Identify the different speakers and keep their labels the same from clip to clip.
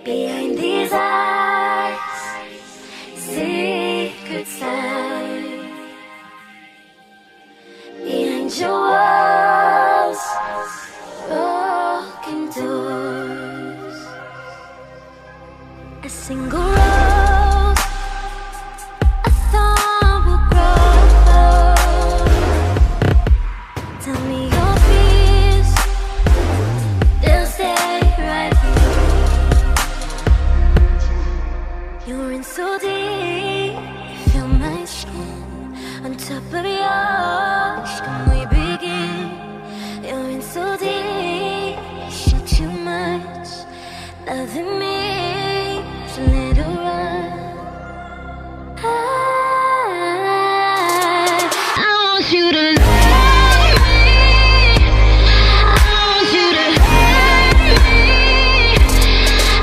Speaker 1: Behind these eyes, secrets lie. Behind your walls, broken doors. A single rose, a thorn will grow. Tell me your fears, they'll stay right here. You're in so deep, feel my skin on top of yours. Can we begin? You're in so deep, shit too much. Loving me is a little run. I want you to love me. I want you to hurt me.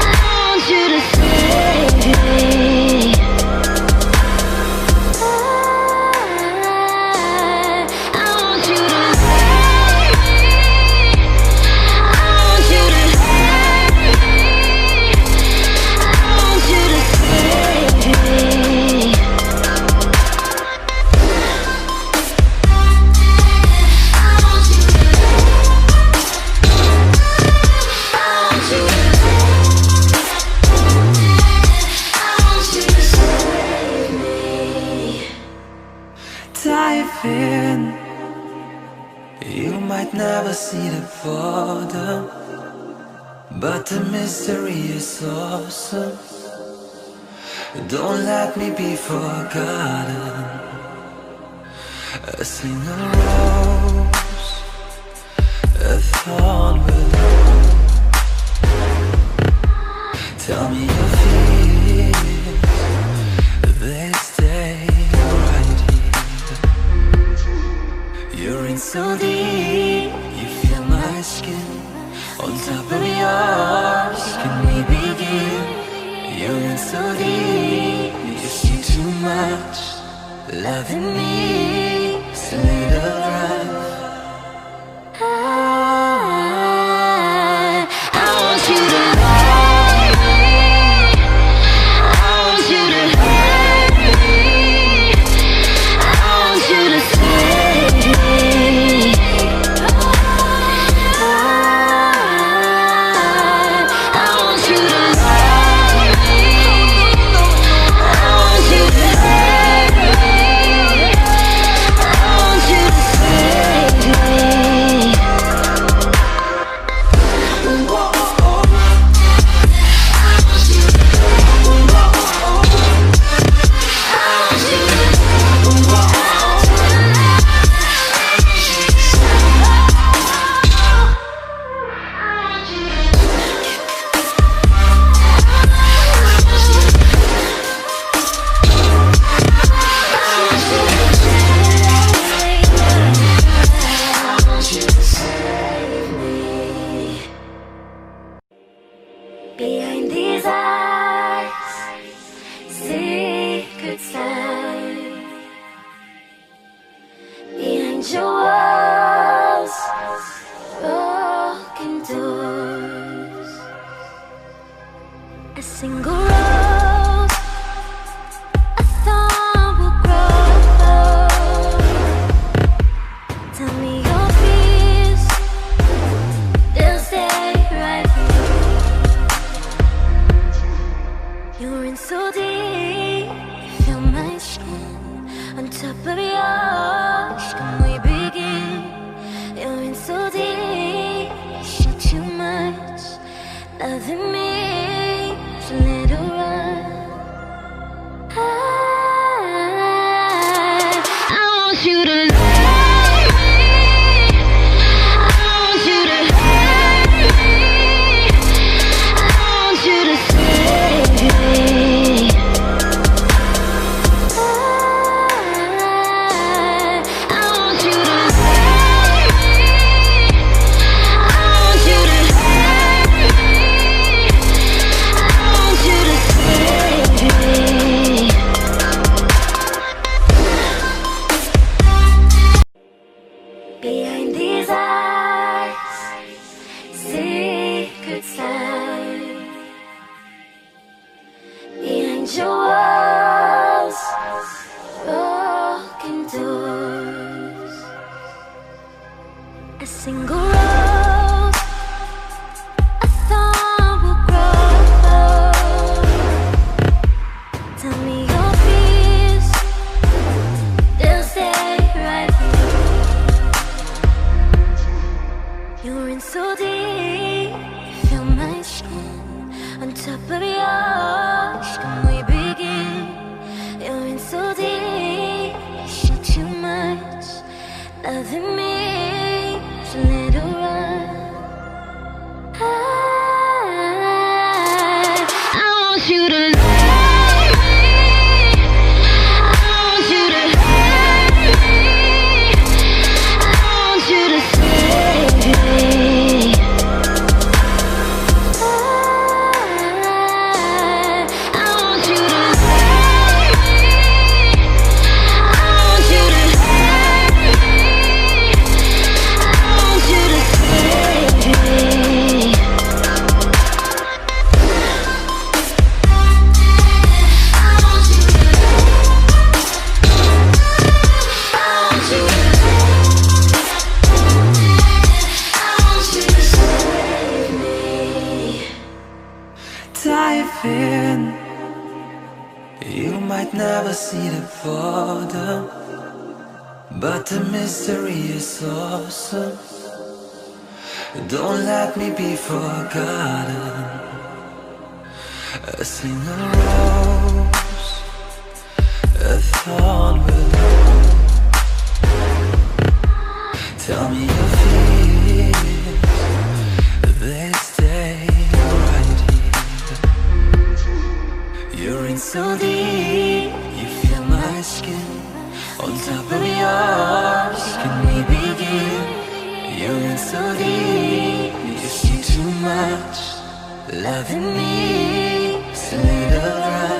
Speaker 1: I want you to save me. I want you to love me. I want you to hurt me. I want you to save me. I want you to save me.
Speaker 2: Dive in. You might never see the bottom, but the mystery is awesome. Don't let me be forgotten. A single rose, a thorn will. Tell me your fears, they stay right here. You're in so deep, you feel my skin on top of yours. Can we begin? You're in so deep, you see too much. Loving me is a little rough.
Speaker 1: I want you to love me. I want you to hurt me. I want you to save me. I want you to love me. I want you to hurt me. I want you to save me. Behind these eyes, secrets lie. Behind your walls, broken doors. A single rose, a thorn will grow. Tell me your fears, they'll stay right here. You're in so deep, feel my skin on top of yours. Can we begin? You're in so deep, shit too much. Loving me is a little run. I want you to love me. I want you to hurt me. I want you to save me. I want you to love me. I want you to hurt me. I want you to on top of your skin. We begin. You're in so deep, you too much. Loving me is a little rough. I want you to love me. I want you to hurt me. I want you to save me. I want you to love me. I want you to hurt me. I want you to save me.
Speaker 2: Dive in. You might never see the bottom, but the mystery is awesome. Don't let me be forgotten. A single rose, a thorn will. Tell me your fears, they stay right here. You're in so deep, you feel my skin on top of yours. Can we begin? You're in so deep, you see too much. Loving me is a little rough.